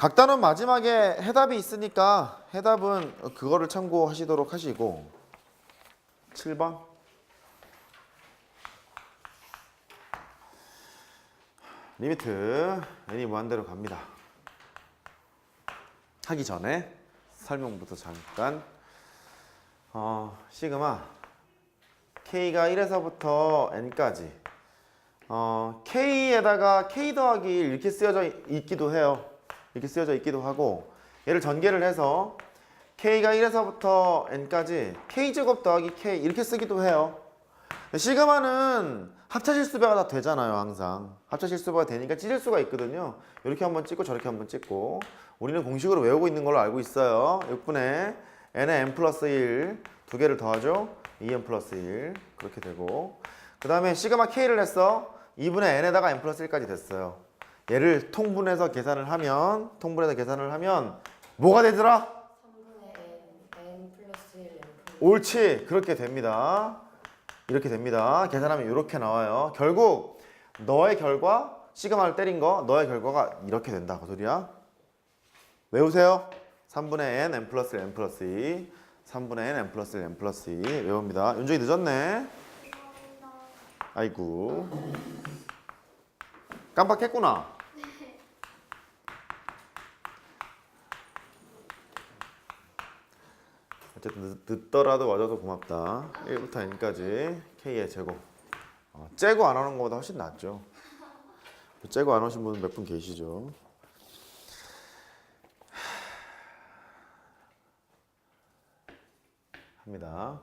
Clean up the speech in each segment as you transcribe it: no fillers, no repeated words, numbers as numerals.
각 단원 마지막에 해답이 있으니까 해답은 그거를 참고하시도록 하시고 7번 리미트 n이 무한대로 갑니다. 하기 전에 설명부터 잠깐 시그마 k가 1에서부터 n까지 k에다가 k 더하기 1 이렇게 쓰여져 있기도 해요. 이렇게 쓰여져 있기도 하고 얘를 전개를 해서 k가 1에서부터 n까지 k제곱 더하기 k 이렇게 쓰기도 해요. 시그마는 합차실수배가 다 되잖아요. 항상 합차실수배가 되니까 찢을 수가 있거든요. 이렇게 한번 찍고 저렇게 한번 찍고 우리는 공식으로 외우고 있는 걸로 알고 있어요. 6분의 n에 n 플러스 1 두 개를 더하죠. 2n 플러스 1 그렇게 되고 그 다음에 시그마 k를 했어. 2분의 n에다가 n 플러스 1까지 됐어요. 얘를 통분해서 계산을 하면 뭐가 되더라? 3분의 n 플러스 1 n 플러스 옳지. 그렇게 됩니다. 이렇게 됩니다. 계산하면 이렇게 나와요. 결국 너의 결과 시그마를 때린 거 너의 결과가 이렇게 된다. 그 소리야. 외우세요. 3분의 n n 플러스 1 n 플러스 2 3분의 n n 플러스 1 n 플러스 2 외웁니다. 윤종이 늦었네. 아이고 깜빡했구나. 어쨌든 늦더라도 와줘서 고맙다. 1부터 n까지 k의 제곱. 째고 안 하는 것보다 훨씬 낫죠. 째고 안 오신 분은 몇 분 계시죠. 합니다.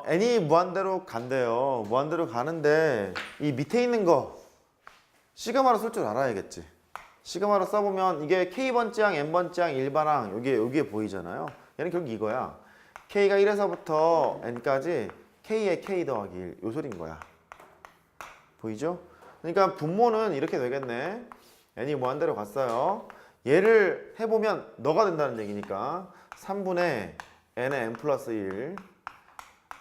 n이 무한대로 간대요. 무한대로 가는데 이 밑에 있는 거 시그마로 쓸 줄 알아야겠지. 시그마로 써보면 이게 k번째항, n번째항, 일반항 여기에 보이잖아요. 얘는 결국 이거야. k가 1에서부터 n까지 k에 k 더하기 1 요 소리인 거야. 보이죠? 그러니까 분모는 이렇게 되겠네. n이 무한대로 갔어요. 얘를 해보면 너가 된다는 얘기니까 3분의 n에 n 플러스 1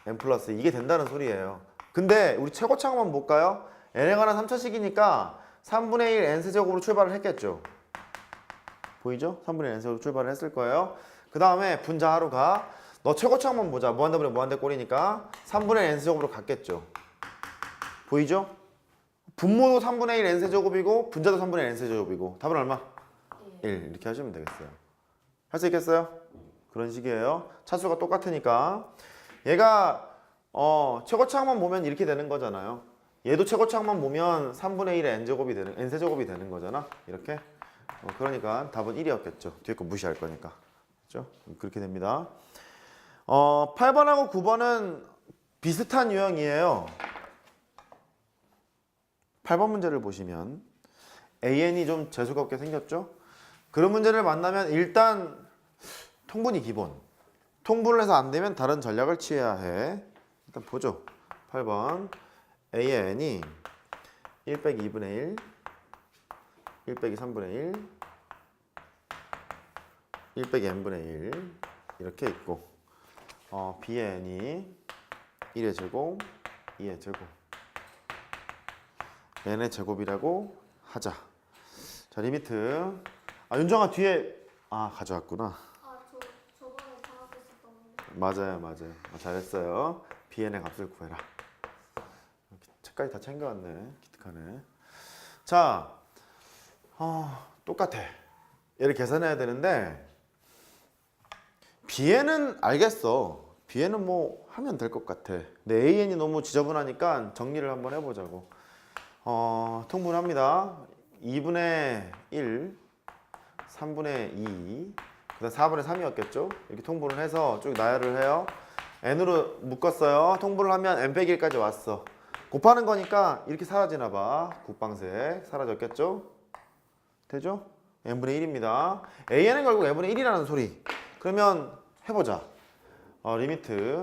n 플러스 2 이게 된다는 소리예요. 근데 우리 최고차항만 볼까요? n에 관한 3차식이니까 3분의 1 n세제곱으로 출발을 했겠죠. 보이죠? 3분의 1 n세제곱으로 출발을 했을 거예요. 그 다음에 분자하로 가. 너 최고차항만 보자. 무한대분의 무한대 꼴이니까 3분의 1 n세제곱으로 갔겠죠. 보이죠? 분모도 3분의 1 n세제곱이고 분자도 3분의 1 n세제곱이고 답은 얼마? 1 이렇게 하시면 되겠어요. 할 수 있겠어요? 그런 식이에요. 차수가 똑같으니까 얘가 최고차항만 보면 이렇게 되는 거잖아요. 얘도 최고차항만 보면 3분의 1의 n제곱이 되는 n세제곱이 되는 거잖아. 이렇게. 그러니까 답은 1이었겠죠. 뒤에 거 무시할 거니까. 그렇죠? 그렇게 됩니다. 8번하고 9번은 비슷한 유형이에요. 8번 문제를 보시면 AN이 좀 재수가 없게 생겼죠? 그런 문제를 만나면 일단 통분이 기본. 통분을 해서 안 되면 다른 전략을 취해야 해. 일단 보죠. 8번 AN이 1 빼기 2분의 1 1 빼기 3분의 1 빼기 n분의 1 이렇게 있고 BN이 1의 제곱 2의 제곱 n의 제곱이라고 하자. 자 리미트 윤정아 뒤에 가져왔구나. 저번에 생각했었던 건데 맞아요. 잘했어요. BN의 값을 구해라. 책까지 다 챙겨왔네. 기특하네. 자 똑같아. 얘를 계산해야 되는데 BN은 알겠어. BN은 뭐 하면 될 것 같아. 근데 AN이 너무 지저분하니까 정리를 한번 해보자고. 통분합니다. 2분의 1 3분의 2 그 다음 4분의 3이었겠죠? 이렇게 통분을 해서 쭉 나열을 해요. n으로 묶었어요. 통분을 하면 n 빼기 1까지 왔어. 곱하는 거니까 이렇게 사라지나 봐. 국방색 사라졌겠죠? 되죠? n분의 1입니다. an은 결국 n분의 1이라는 소리. 그러면 해보자. 리미트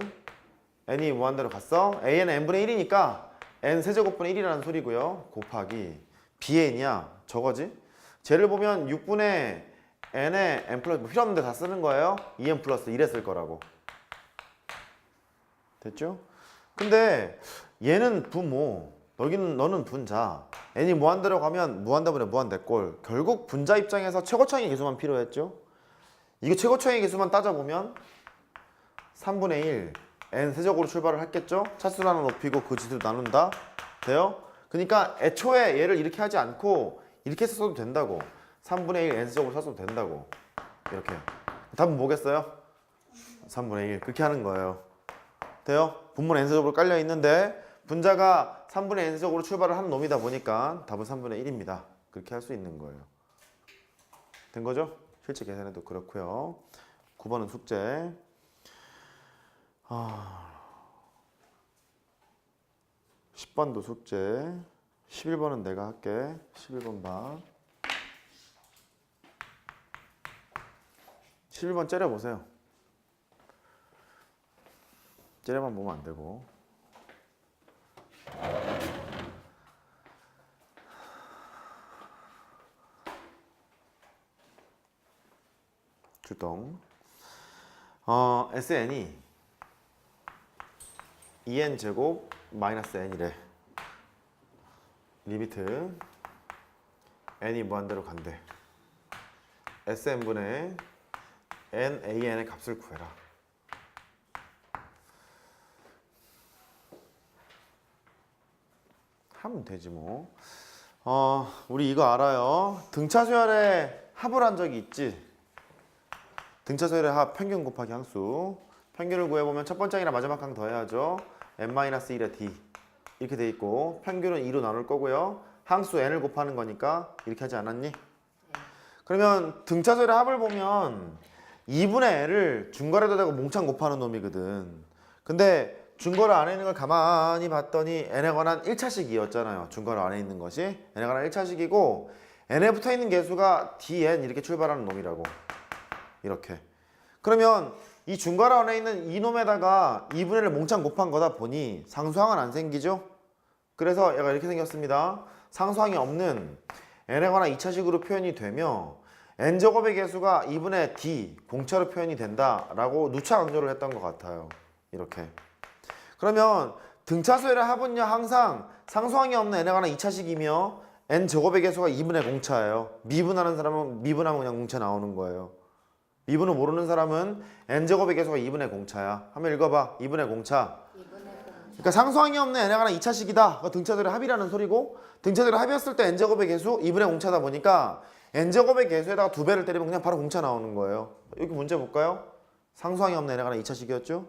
n이 무한대로 갔어. an은 n분의 1이니까 n 세제곱분의 1이라는 소리고요. 곱하기 bn이야. 저거지? 쟤를 보면 6분의 n에 n 플러스 필요 없는데 다 쓰는 거예요. 2n 플러스 1에 쓸 거라고. 됐죠? 근데 얘는 분모 너는 분자. n이 무한대로 가면 무한대분의 무한대꼴. 결국 분자 입장에서 최고차항의 계수만 필요했죠. 이게 최고차항의 계수만 따져보면 3분의 1 n 세제곱으로 출발을 했겠죠. 차수를 하나 높이고 그 지수를 나눈다. 돼요? 그러니까 애초에 얘를 이렇게 하지 않고 이렇게 써도 된다고. 3분의 1 n 세제곱으로 써도 된다고. 이렇게. 답은 뭐겠어요? 3분의 1 그렇게 하는 거예요. 돼요? 분모는 n 세제곱으로 깔려 있는데 분자가 3분의 n 세제곱으로 출발을 하는 놈이다 보니까 답은 3분의 1입니다. 그렇게 할 수 있는 거예요. 된 거죠? 실제 계산해도 그렇고요. 9번은 숙제. 10번도 숙제. 11번은 내가 할게. 11번 봐. 11번 째려보세요. 째려만 보면 안 되고. 출동. SN이 2n 제곱 마이너스 n이래. 리미트 n이 무한대로 간대. SN분의 n an의 값을 구해라. 하면 되지 뭐. 우리 이거 알아요. 등차 수열에 합을 한 적이 있지. 등차 수열의 합 평균 곱하기 항수. 평균을 구해보면 첫 번째 항이랑 마지막 항 더해야죠. n-1의 d 이렇게 돼 있고 평균은 2로 나눌 거고요. 항수 n을 곱하는 거니까 이렇게 하지 않았니? 그러면 등차 수열의 합을 보면 2분의 n을 중괄에다 대고 몽창 곱하는 놈이거든. 근데 중괄호 안에 있는 걸 가만히 봤더니 n에 관한 1차식이었잖아요. 중괄호 안에 있는 것이 n에 관한 1차식이고 n에 붙어있는 개수가 dn 이렇게 출발하는 놈이라고. 이렇게. 그러면 이 중괄호 안에 있는 이놈에다가 2분의 1을 몽창 곱한 거다 보니 상수항은 안 생기죠? 그래서 얘가 이렇게 생겼습니다. 상수항이 없는 n에 관한 2차식으로 표현이 되며 n제곱의 개수가 2분의 d 공차로 표현이 된다라고 누차 강조를 했던 것 같아요. 이렇게. 그러면 등차수열의 합은요 항상 상수항이 없는 n에 관한 2차식이며 n제곱의 개수가 2분의 공차예요. 미분하는 사람은 미분하면 그냥 공차 나오는 거예요. 미분을 모르는 사람은 n제곱의 개수가 2분의 공차야. 한번 읽어봐. 2분의 공차. 그러니까 상수항이 없는 n에 관한 2차식이다. 등차수열의 합이라는 소리고 등차수열의 합이었을 때 n제곱의 개수 2분의 공차다 보니까 n제곱의 개수에다가 2배를 때리면 그냥 바로 공차 나오는 거예요. 여기 문제 볼까요? 상수항이 없는 n에 관한 2차식이었죠?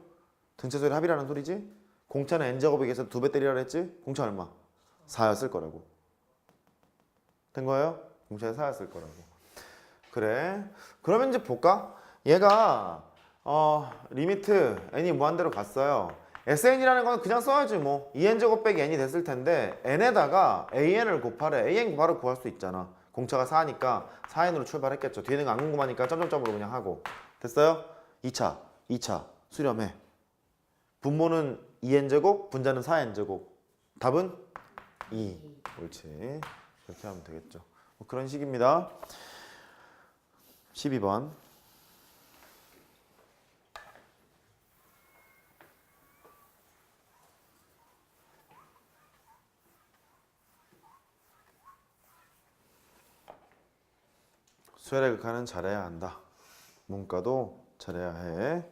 등차수열의 합이라는 소리지? 공차는 n제곱의 개수 2배 때리라 그랬지? 공차 얼마? 4였을 거라고. 된 거예요? 공차에 4였을 거라고. 그래. 그러면 이제 볼까? 얘가 리미트 n이 무한대로 갔어요. SN이라는 건 그냥 써야지 뭐. 2n제곱 빼기 n이 됐을 텐데 n에다가 an을 곱하래. an 바로 구할 수 있잖아. 공차가 4니까 4n으로 출발했겠죠. 뒤에 있는 거 안 궁금하니까 점점점으로 그냥 하고. 됐어요? 2차 수렴해. 분모는 2n제곱, 분자는 4n제곱. 답은 2. 옳지. 이렇게 하면 되겠죠. 뭐 그런 식입니다. 12번. 수열의 극한은 잘해야 한다. 문과도 잘해야 해.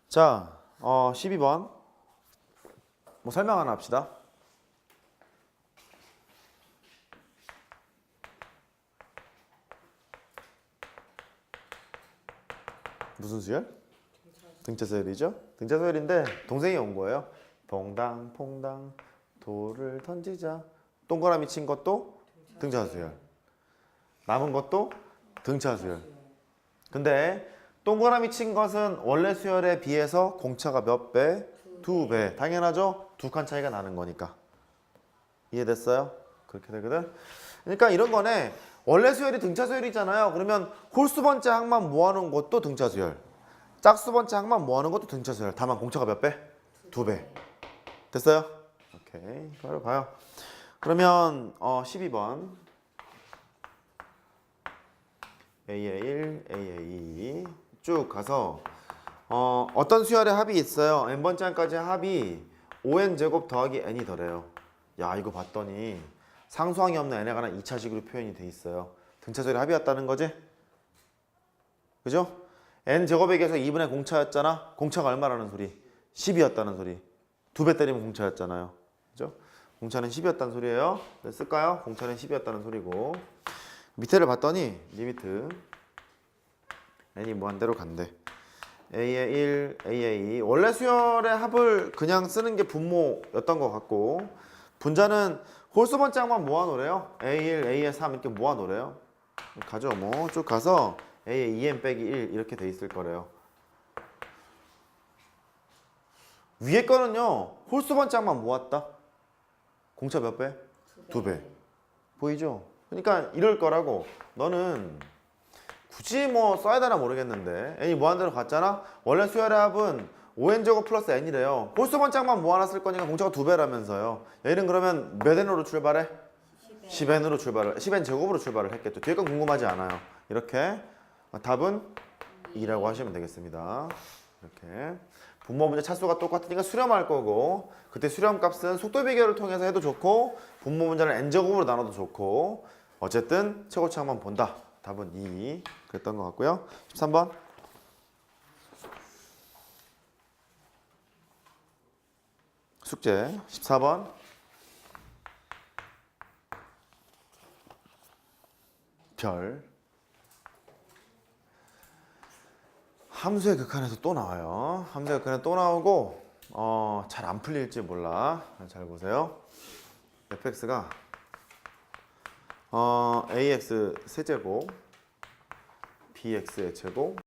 자, 12번. 뭐 설명 하나 합시다. 무슨 수열? 등차 수열이죠? 등차 수열인데 동생이 온 거예요. 퐁당 퐁당 돌을 던지자. 동그라미 친 것도 등차 수열. 남은 것도 등차 수열. 근데 동그라미 친 것은 원래 수열에 비해서 공차가 몇 배? 2배. 당연하죠? 2칸 차이가 나는 거니까. 이해됐어요? 그렇게 되거든. 그러니까 이런 거네. 원래 수열이 등차 수열이잖아요. 그러면 홀수 번째 항만 모아놓은 것도 등차 수열. 짝수 번째 항만 모아놓은 것도 등차 수열. 다만 공차가 몇 배? 2배. 됐어요? 오케이. 바로 봐요. 그러면 12번. AA1, AA2 쭉 가서 어떤 수열의 합이 있어요. n번째 항까지 합이 5n제곱 더하기 n이 더래요. 야 이거 봤더니 상수항이 없는 n에 관한 2차식으로 표현이 돼 있어요. 등차절이 합이었다는 거지? 그죠? n제곱에 비해서 2분의 공차였잖아. 공차가 얼마라는 소리? 10이었다는 소리. 2배 때리면 공차였잖아요. 그죠? 공차는 10이었다는 소리예요. 네, 쓸까요? 공차는 10이었다는 소리고. 밑에를 봤더니 리미트 n이 무한대로 간대. a의 1, a의 2. 원래 수열의 합을 그냥 쓰는 게 분모였던 것 같고 분자는 홀수 번짝만 모아놓으래요. a1, a의 3 이렇게 모아놓으래요. 가죠 뭐 쭉 가서 a의 2n 빼기 1 이렇게 돼 있을 거래요. 위에 거는요 홀수 번짝만 모았다. 공차 몇 배? 2배. 보이죠? 그러니까 이럴 거라고. 너는 굳이 뭐 써야 되나 모르겠는데 n이 무한대로 갔잖아. 원래 수열의 합은 5n제곱 플러스 n이래요. 홀수 번짝만 모아놨을 거니까 공차가 2배라면서요. 얘는 그러면 몇 n으로 출발해? 10n으로 출발을 10n 제곱으로 출발을 했겠죠. 뒤에 건 궁금하지 않아요. 이렇게 답은 2라고 하시면 되겠습니다. 이렇게 분모 문제 차수가 똑같으니까 수렴할 거고 그때 수렴 값은 속도 비교를 통해서 해도 좋고 분모 문제는 n제곱으로 나눠도 좋고 어쨌든 최고차만 본다. 답은 2 그랬던 것 같고요. 13번 숙제 14번 별 함수의 극한에서 또 나와요. 함수의 극한에 또 나오고 잘 안 풀릴지 몰라. 잘 보세요. fx가 ax 세제곱 bx의 제곱